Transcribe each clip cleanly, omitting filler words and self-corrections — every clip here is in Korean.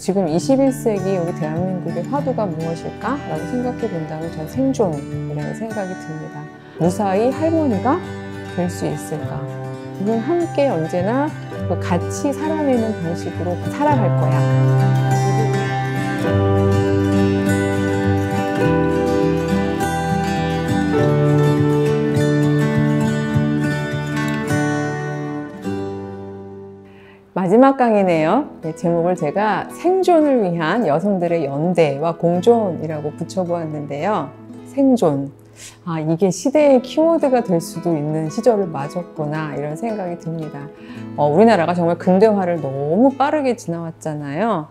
지금 21세기 우리 대한민국의 화두가 무엇일까? 라고 생각해 본다면 전 생존이라는 생각이 듭니다. 무사히 할머니가 될 수 있을까? 우리는 함께 언제나 같이 살아내는 방식으로 살아갈 거야. 마지막 강의네요. 제목을 제가 생존을 위한 여성들의 연대와 공존이라고 붙여보았는데요. 생존. 이게 시대의 키워드가 될 수도 있는 시절을 맞았구나 이런 생각이 듭니다. 우리나라가 정말 근대화를 너무 빠르게 지나왔잖아요.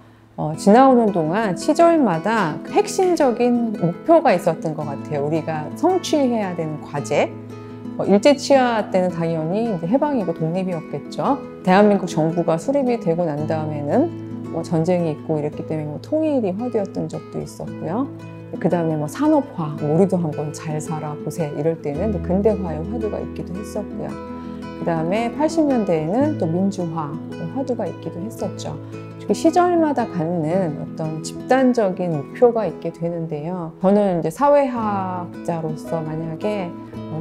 지나오는 동안 시절마다 핵심적인 목표가 있었던 것 같아요. 우리가 성취해야 되는 과제. 일제치하 때는 당연히 이제 해방이고 독립이었겠죠. 대한민국 정부가 수립이 되고 난 다음에는 전쟁이 있고 이랬기 때문에 통일이 화두였던 적도 있었고요. 그 다음에 산업화, 우리도 한번 잘 살아보세 이럴 때는 근대화의 화두가 있기도 했었고요. 그 다음에 80년대에는 또 민주화 화두가 있기도 했었죠. 시절마다 갖는 어떤 집단적인 목표가 있게 되는데요. 저는 이제 사회학자로서 만약에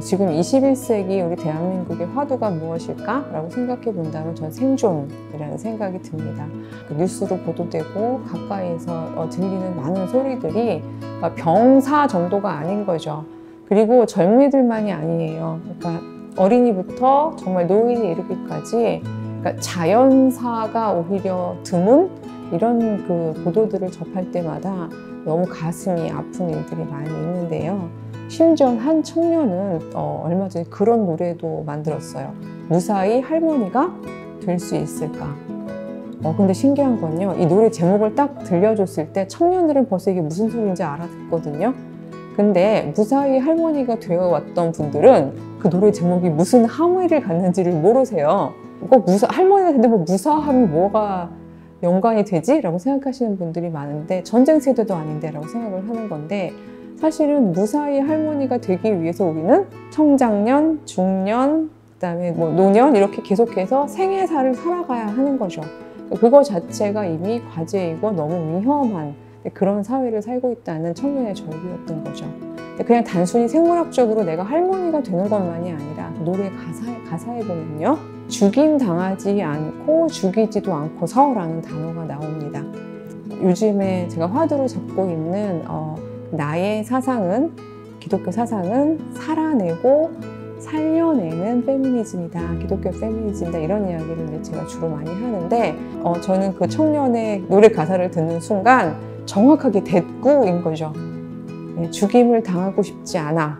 지금 21세기 우리 대한민국의 화두가 무엇일까? 라고 생각해 본다면 전 생존이라는 생각이 듭니다. 뉴스로 보도되고 가까이에서 들리는 많은 소리들이 병사 정도가 아닌 거죠. 그리고 젊은이들만이 아니에요. 그러니까 어린이부터 정말 노인에 이르기까지 그러니까 자연사가 오히려 드문 이런 보도들을 접할 때마다 너무 가슴이 아픈 일들이 많이 있는데요. 심지어 한 청년은 얼마 전에 그런 노래도 만들었어요. 무사히 할머니가 될 수 있을까? 근데 신기한 건요. 이 노래 제목을 딱 들려줬을 때 청년들은 벌써 이게 무슨 소리인지 알아듣거든요. 근데 무사히 할머니가 되어왔던 분들은 그 노래 제목이 무슨 함의를 갖는지를 모르세요. 할머니가 되는데 무사함이 뭐가 연관이 되지? 라고 생각하시는 분들이 많은데 전쟁 세대도 아닌데 라고 생각을 하는 건데 사실은 무사히 할머니가 되기 위해서 우리는 청장년, 중년, 그다음에 노년 이렇게 계속해서 생애사를 살아가야 하는 거죠. 그거 자체가 이미 과제이고 너무 위험한 그런 사회를 살고 있다는 청년의 절규였던 거죠. 그냥 단순히 생물학적으로 내가 할머니가 되는 것만이 아니라 노래 가사에 보면요. 죽임 당하지 않고 죽이지도 않고서라는 단어가 나옵니다. 요즘에 제가 화두로 잡고 있는 나의 사상은 기독교 사상은 살아내고 살려내는 페미니즘이다. 기독교 페미니즘이다. 이런 이야기를 제가 주로 많이 하는데 저는 그 청년의 노래 가사를 듣는 순간 정확하게 대꾸인 거죠. 죽임을 당하고 싶지 않아.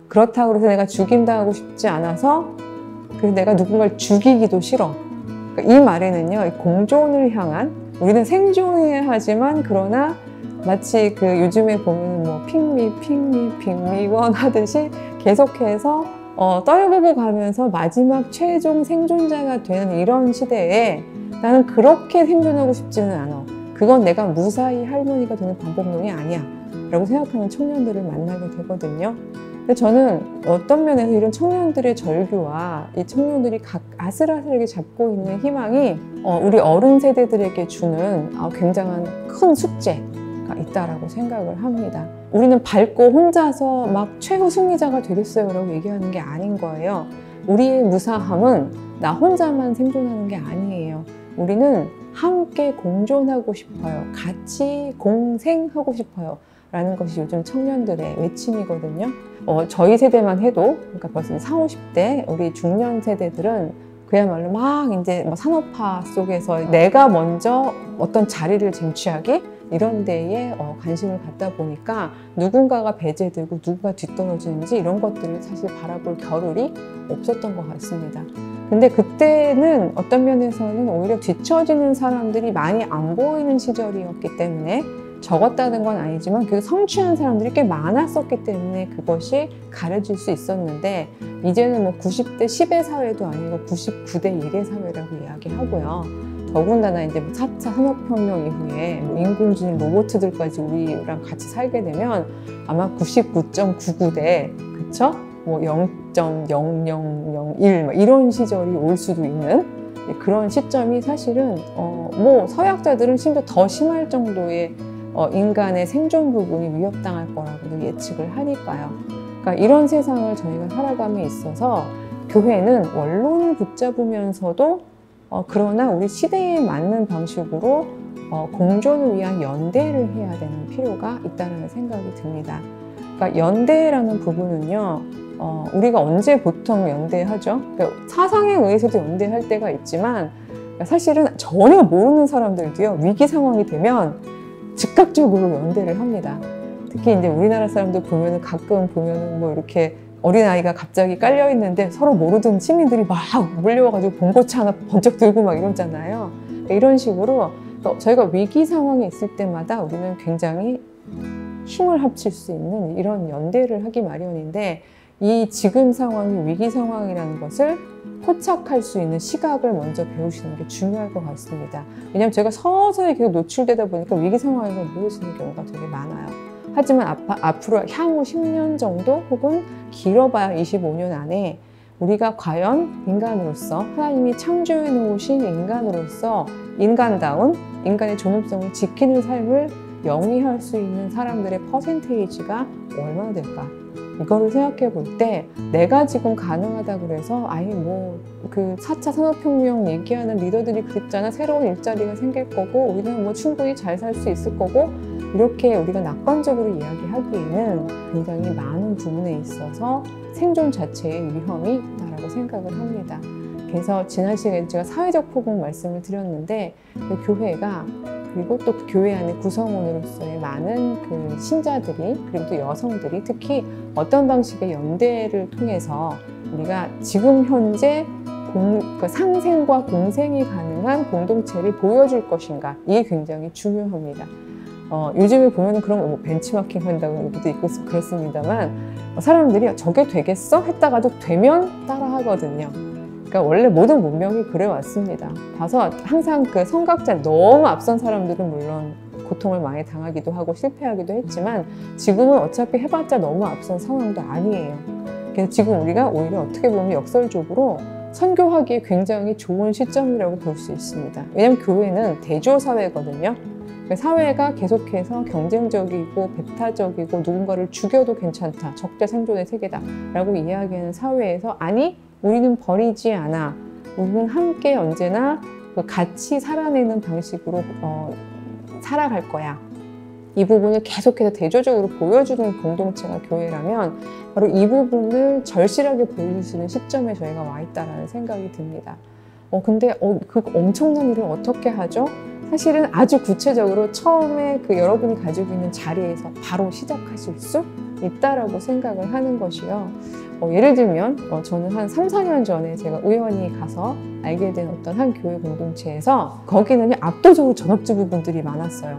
그렇다고 해서 내가 죽임 당하고 싶지 않아서 그래서 내가 누군가를 죽이기도 싫어. 그러니까 이 말에는요, 공존을 향한 우리는 생존해야 하지만 그러나 마치 요즘에 보면 핑미원 하듯이 계속해서 떨구고 가면서 마지막 최종 생존자가 되는 이런 시대에 나는 그렇게 생존하고 싶지는 않아. 그건 내가 무사히 할머니가 되는 방법론이 아니야 라고 생각하는 청년들을 만나게 되거든요. 근데 저는 어떤 면에서 이런 청년들의 절규와 이 청년들이 아슬아슬하게 잡고 있는 희망이 우리 어른 세대들에게 주는 굉장한 큰 숙제가 있다라고 생각을 합니다. 우리는 밝고 혼자서 막 최후 승리자가 되겠어요 라고 얘기하는 게 아닌 거예요. 우리의 무사함은 나 혼자만 생존하는 게 아니에요. 우리는 함께 공존하고 싶어요. 같이 공생하고 싶어요. 라는 것이 요즘 청년들의 외침이거든요. 저희 세대만 해도, 그러니까 벌써 40, 50대, 우리 중년 세대들은 그야말로 막 이제 산업화 속에서 내가 먼저 어떤 자리를 쟁취하기 이런 데에 관심을 갖다 보니까 누군가가 배제되고 누군가 뒤떨어지는지 이런 것들을 사실 바라볼 겨를이 없었던 것 같습니다. 근데 그때는 어떤 면에서는 오히려 뒤처지는 사람들이 많이 안 보이는 시절이었기 때문에 적었다는 건 아니지만 그래도 성취한 사람들이 꽤 많았었기 때문에 그것이 가려질 수 있었는데 이제는 90대 10의 사회도 아니고 99대 1의 사회라고 이야기하고요. 더군다나 이제 4차 산업혁명 이후에 인공지능 로봇들까지 우리랑 같이 살게 되면 아마 99.99대 그쵸? 0.0001 이런 시절이 올 수도 있는 그런 시점이 사실은 뭐 서약자들은 심지어 더 심할 정도의 인간의 생존 부분이 위협당할 거라고도 예측을 하니까요. 그러니까 이런 세상을 저희가 살아감에 있어서 교회는 원론을 붙잡으면서도 그러나 우리 시대에 맞는 방식으로 공존을 위한 연대를 해야 되는 필요가 있다는 생각이 듭니다. 그러니까 연대라는 부분은요, 우리가 언제 보통 연대하죠? 그러니까 사상에 의해서도 연대할 때가 있지만 사실은 전혀 모르는 사람들도요, 위기 상황이 되면 즉각적으로 연대를 합니다. 특히 이제 우리나라 사람들 보면은 가끔 보면은 뭐 이렇게 어린아이가 갑자기 깔려 있는데 서로 모르던 시민들이 막 몰려와가지고 봉고차 하나 번쩍 들고 막 이러잖아요. 이런 식으로 저희가 위기 상황에 있을 때마다 우리는 굉장히 힘을 합칠 수 있는 이런 연대를 하기 마련인데, 이 지금 상황이 위기 상황이라는 것을 포착할 수 있는 시각을 먼저 배우시는 게 중요할 것 같습니다. 왜냐하면 제가 서서히 계속 노출되다 보니까 위기 상황인 걸 모르시는 경우가 되게 많아요. 하지만 앞으로 향후 10년 정도 혹은 길어봐야 25년 안에 우리가 과연 인간으로서, 하나님이 창조해 놓으신 인간으로서 인간다운 인간의 존엄성을 지키는 삶을 영위할 수 있는 사람들의 퍼센테이지가 얼마나 될까? 이거를 생각해 볼 때 내가 지금 가능하다고 그래서 아예 뭐 그 4차 산업혁명 얘기하는 리더들이 그랬잖아, 새로운 일자리가 생길 거고 우리는 뭐 충분히 잘 살 수 있을 거고, 이렇게 우리가 낙관적으로 이야기하기에는 굉장히 많은 부분에 있어서 생존 자체의 위험이 있다고 생각을 합니다. 그래서 지난 시간에 제가 사회적 포공 말씀을 드렸는데, 그 교회가, 그리고 또 그 교회 안에 구성원으로서의 많은 그 신자들이, 그리고 또 여성들이 특히 어떤 방식의 연대를 통해서 우리가 지금 현재 그 상생과 공생이 가능한 공동체를 보여줄 것인가, 이게 굉장히 중요합니다. 요즘에 보면 그런 거 뭐 벤치마킹 한다고 얘기도 있고 그렇습니다만, 사람들이 저게 되겠어? 했다가도 되면 따라 하거든요. 그러니까 원래 모든 문명이 그래왔습니다. 봐서 항상 그 성각자 너무 앞선 사람들은 물론 고통을 많이 당하기도 하고 실패하기도 했지만, 지금은 어차피 해봤자 너무 앞선 상황도 아니에요. 그래서 지금 우리가 오히려 어떻게 보면 역설적으로 선교하기에 굉장히 좋은 시점이라고 볼 수 있습니다. 왜냐하면 교회는 대조사회거든요. 사회가 계속해서 경쟁적이고 배타적이고 누군가를 죽여도 괜찮다, 적자 생존의 세계다 라고 이야기하는 사회에서, 아니 우리는 버리지 않아, 우리는 함께 언제나 같이 살아내는 방식으로 살아갈 거야, 이 부분을 계속해서 대조적으로 보여주는 공동체가 교회라면 바로 이 부분을 절실하게 보여주시는 시점에 저희가 와 있다는 생각이 듭니다. 근데 그 엄청난 일을 어떻게 하죠? 사실은 아주 구체적으로 처음에 그 여러분이 가지고 있는 자리에서 바로 시작하실 수 있다라고 생각을 하는 것이요. 예를 들면 저는 한 3, 4년 전에 제가 우연히 가서 알게 된 어떤 한 교회 공동체에서, 거기는 압도적으로 전업주부분들이 많았어요.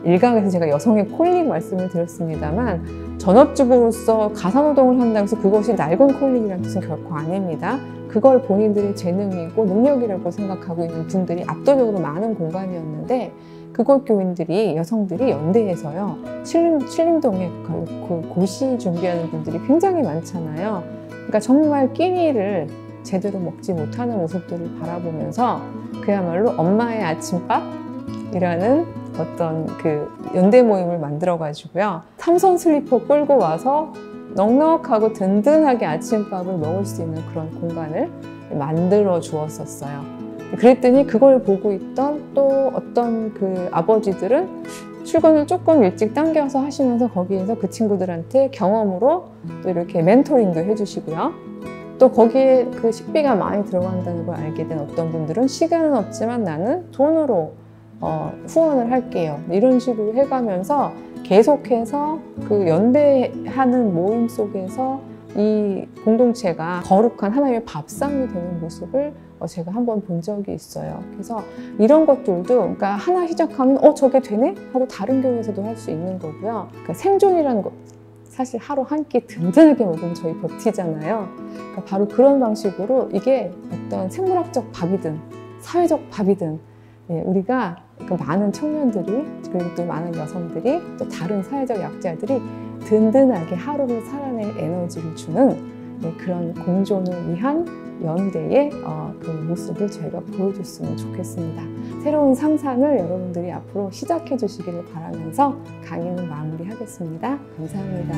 일강에서 제가 여성의 콜링 말씀을 드렸습니다만, 전업주부로서 가사노동을 한다고 해서 그것이 낡은 콜링이라는 뜻은 결코 아닙니다. 그걸 본인들의 재능이고 능력이라고 생각하고 있는 분들이 압도적으로 많은 공간이었는데, 그곳 교인들이, 여성들이 연대해서요, 신림동에 그 고시 준비하는 분들이 굉장히 많잖아요. 그러니까 정말 끼니를 제대로 먹지 못하는 모습들을 바라보면서 그야말로 엄마의 아침밥이라는 어떤 그 연대 모임을 만들어 가지고요, 삼선 슬리퍼 끌고 와서 넉넉하고 든든하게 아침밥을 먹을 수 있는 그런 공간을 만들어 주었었어요. 그랬더니 그걸 보고 있던 또 어떤 그 아버지들은 출근을 조금 일찍 당겨서 하시면서 거기에서 그 친구들한테 경험으로 또 이렇게 멘토링도 해주시고요. 또 거기에 그 식비가 많이 들어간다는 걸 알게 된 어떤 분들은 시간은 없지만 나는 돈으로 후원을 할게요, 이런 식으로 해가면서 계속해서 그 연대하는 모임 속에서 이 공동체가 거룩한 하나님의 밥상이 되는 모습을 제가 한번 본 적이 있어요. 그래서 이런 것들도, 그러니까 하나 시작하면 저게 되네? 하고 다른 교회에서도 할 수 있는 거고요. 그러니까 생존이라는 것, 사실 하루 한 끼 든든하게 먹으면 저희 버티잖아요. 그러니까 바로 그런 방식으로 이게 어떤 생물학적 밥이든 사회적 밥이든, 우리가 그 많은 청년들이, 그리고 또 많은 여성들이, 또 다른 사회적 약자들이 든든하게 하루를 살아낼 에너지를 주는 네, 그런 공존을 위한 연대의 그 모습을 저희가 보여줬으면 좋겠습니다. 새로운 상상을 여러분들이 앞으로 시작해 주시기를 바라면서 강의는 마무리하겠습니다. 감사합니다.